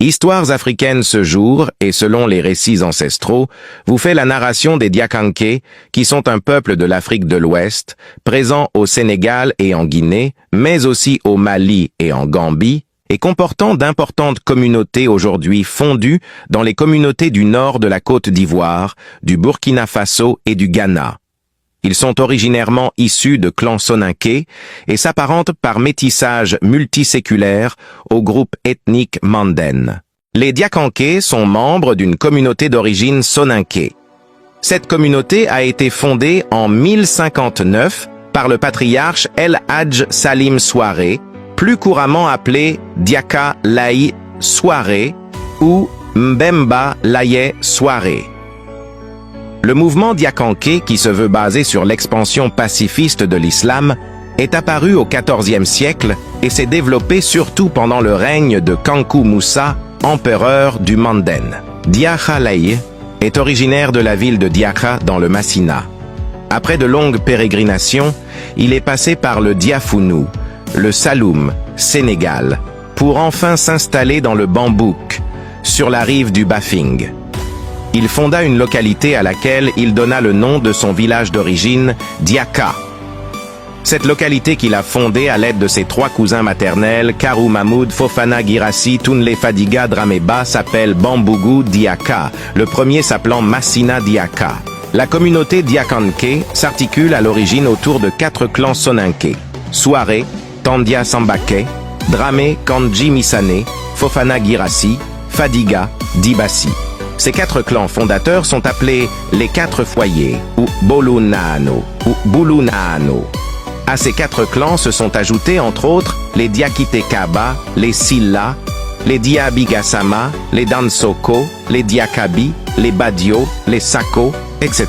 Histoires africaines ce jour, et selon les récits ancestraux, vous fait la narration des Diakanké, qui sont un peuple de l'Afrique de l'Ouest, présent au Sénégal et en Guinée, mais aussi au Mali et en Gambie, et comportant d'importantes communautés aujourd'hui fondues dans les communautés du nord de la Côte d'Ivoire, du Burkina Faso et du Ghana. Ils sont originairement issus de clans soninké et s'apparentent par métissage multiséculaire au groupe ethnique Manden. Les Diakanké sont membres d'une communauté d'origine soninké. Cette communauté a été fondée en 1059 par le patriarche El Hadj Salim Souaré, plus couramment appelé Diaka Laye Souaré ou Mbemba Laye Souaré. Le mouvement Diakanké, qui se veut basé sur l'expansion pacifiste de l'islam, est apparu au XIVe siècle et s'est développé surtout pendant le règne de Kankou Moussa, empereur du Manden. Diaka Laye est originaire de la ville de Diaka dans le Massina. Après de longues pérégrinations, il est passé par le Diafounou, le Saloum, Sénégal, pour enfin s'installer dans le Bambouk, sur la rive du Bafing. Il fonda une localité à laquelle il donna le nom de son village d'origine, Diaka. Cette localité qu'il a fondée à l'aide de ses trois cousins maternels, Karou Mahmoud, Fofana Girassi, Tounle Fadiga Drameba, s'appelle Bambougou Diaka, le premier s'appelant Massina Diaka. La communauté Diakanké s'articule à l'origine autour de 4 clans soninké: Souaré, Tandia Sambake, Dramé, Kandji Missané, Fofana Girassi, Fadiga, Dibassi. Ces 4 clans fondateurs sont appelés les 4 foyers, ou Bolunaano, ou Bulunaano. À ces 4 clans se sont ajoutés entre autres les Diakité Kaba, les Silla, les Diaby Gassama, les Dansoko, les Diakabi, les Badio, les Sako, etc.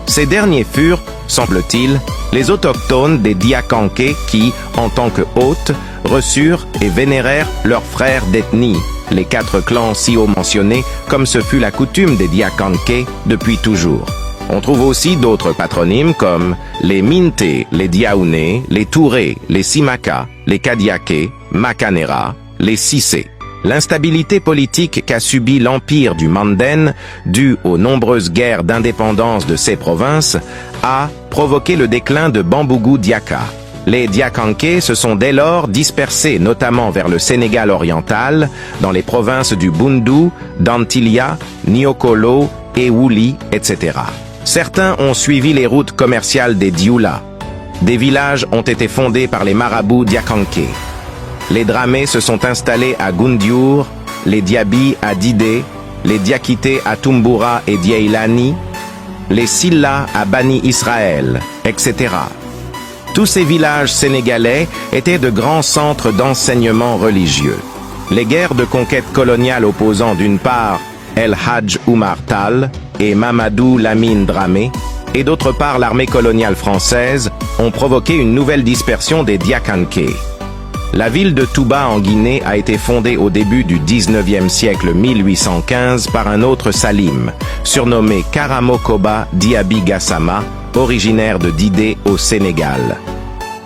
Ces derniers furent, semble-t-il, les autochtones des Diakanké qui, en tant que hôtes, reçurent et vénérèrent leurs frères d'ethnie, les 4 clans si haut mentionnés, comme ce fut la coutume des Diakanké depuis toujours. On trouve aussi d'autres patronymes comme les Minté, les Diaouné, les Touré, les Simaka, les Kadiaké, Makanera, les Sissé. L'instabilité politique qu'a subi l'empire du Manden, due aux nombreuses guerres d'indépendance de ces provinces, a provoqué le déclin de Bambougou Diaka. Les Diakanké se sont dès lors dispersés notamment vers le Sénégal oriental, dans les provinces du Boundou, d'Antilia, Niokolo, Ewouli, etc. Certains ont suivi les routes commerciales des Dioula. Des villages ont été fondés par les marabouts Diakanké. Les Dramés se sont installés à Goundiour, les Diaby à Didé, les Diakité à Tumbura et Dieilani, les Silla à Bani Israël, etc. Tous ces villages sénégalais étaient de grands centres d'enseignement religieux. Les guerres de conquête coloniale opposant d'une part El Hadj Oumar Tall et Mamadou Lamine Dramé, et d'autre part l'armée coloniale française, ont provoqué une nouvelle dispersion des Diakanké. La ville de Touba en Guinée a été fondée au début du 19e siècle 1815 par un autre Salim, surnommé Karamokoba Diaby Gassama, originaire de Didé au Sénégal.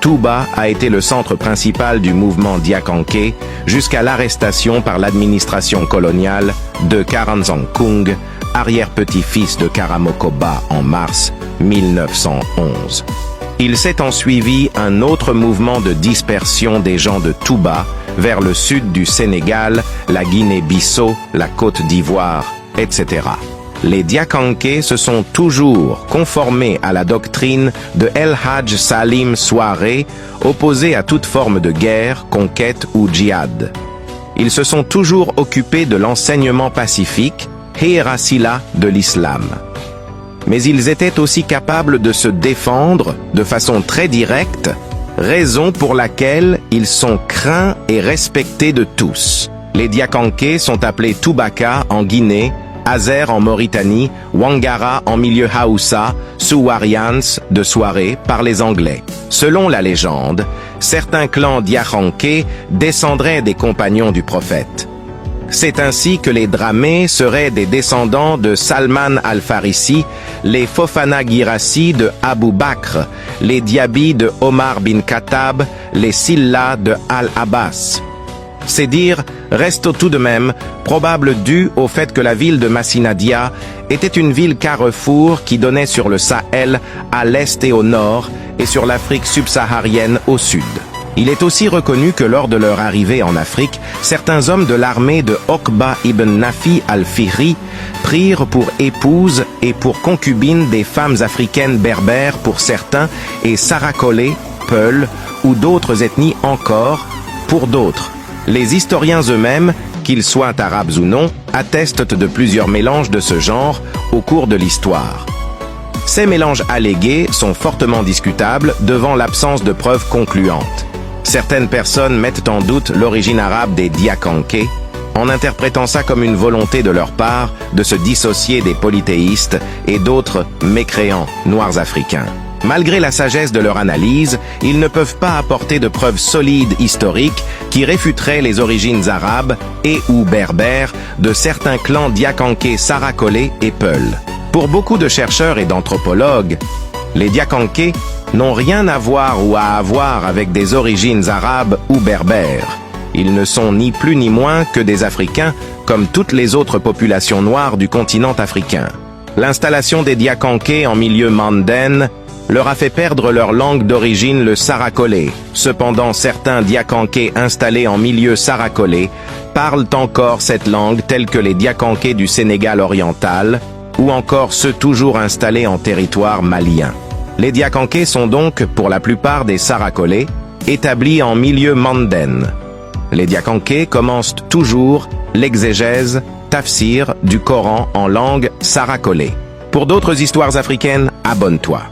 Touba a été le centre principal du mouvement Diakanké jusqu'à l'arrestation par l'administration coloniale de Karanzang-Kung, arrière-petit-fils de Karamokoba en mars 1911. Il s'est ensuivi un autre mouvement de dispersion des gens de Touba vers le sud du Sénégal, la Guinée-Bissau, la Côte d'Ivoire, etc. Les Diakanké se sont toujours conformés à la doctrine de El Hadj Salim Souaré, opposé à toute forme de guerre, conquête ou djihad. Ils se sont toujours occupés de l'enseignement pacifique, Héra-Sila de l'islam. Mais ils étaient aussi capables de se défendre de façon très directe, raison pour laquelle ils sont craints et respectés de tous. Les Diakanké sont appelés Toubaka en Guinée, Azer en Mauritanie, Wangara en milieu Haoussa, Souarians de Souaré par les Anglais. Selon la légende, certains clans Diakanké descendraient des compagnons du prophète. C'est ainsi que les Dramés seraient des descendants de Salman al-Farisi, les Fofana Girassi de Abu Bakr, les Diaby de Omar bin Khattab, les Silla de Al-Abbas. Ces dires restent tout de même probables dû au fait que la ville de Massinadia était une ville carrefour qui donnait sur le Sahel à l'est et au nord et sur l'Afrique subsaharienne au sud. Il est aussi reconnu que lors de leur arrivée en Afrique, certains hommes de l'armée de Okba ibn Nafi al-Fihri prirent pour épouses et pour concubines des femmes africaines berbères pour certains et Sarakolé, Peuls ou d'autres ethnies encore pour d'autres. Les historiens eux-mêmes, qu'ils soient arabes ou non, attestent de plusieurs mélanges de ce genre au cours de l'histoire. Ces mélanges allégués sont fortement discutables devant l'absence de preuves concluantes. Certaines personnes mettent en doute l'origine arabe des Diakanké, en interprétant ça comme une volonté de leur part de se dissocier des polythéistes et d'autres mécréants noirs africains. Malgré la sagesse de leur analyse, ils ne peuvent pas apporter de preuves solides historiques qui réfuteraient les origines arabes et ou berbères de certains clans Diakanké, Sarakolé et Peuls. Pour beaucoup de chercheurs et d'anthropologues, les Diakanké n'ont rien à voir ou à avoir avec des origines arabes ou berbères. Ils ne sont ni plus ni moins que des Africains, comme toutes les autres populations noires du continent africain. L'installation des Diakanké en milieu manden leur a fait perdre leur langue d'origine, le Sarakolé. Cependant, certains Diakanké installés en milieu Sarakolé parlent encore cette langue, tels que les Diakanké du Sénégal oriental, ou encore ceux toujours installés en territoire malien. Les Diakanké sont donc, pour la plupart des Sarakolé, établis en milieu manden. Les Diakanké commencent toujours l'exégèse, tafsir, du Coran en langue Sarakolé. Pour d'autres histoires africaines, abonne-toi.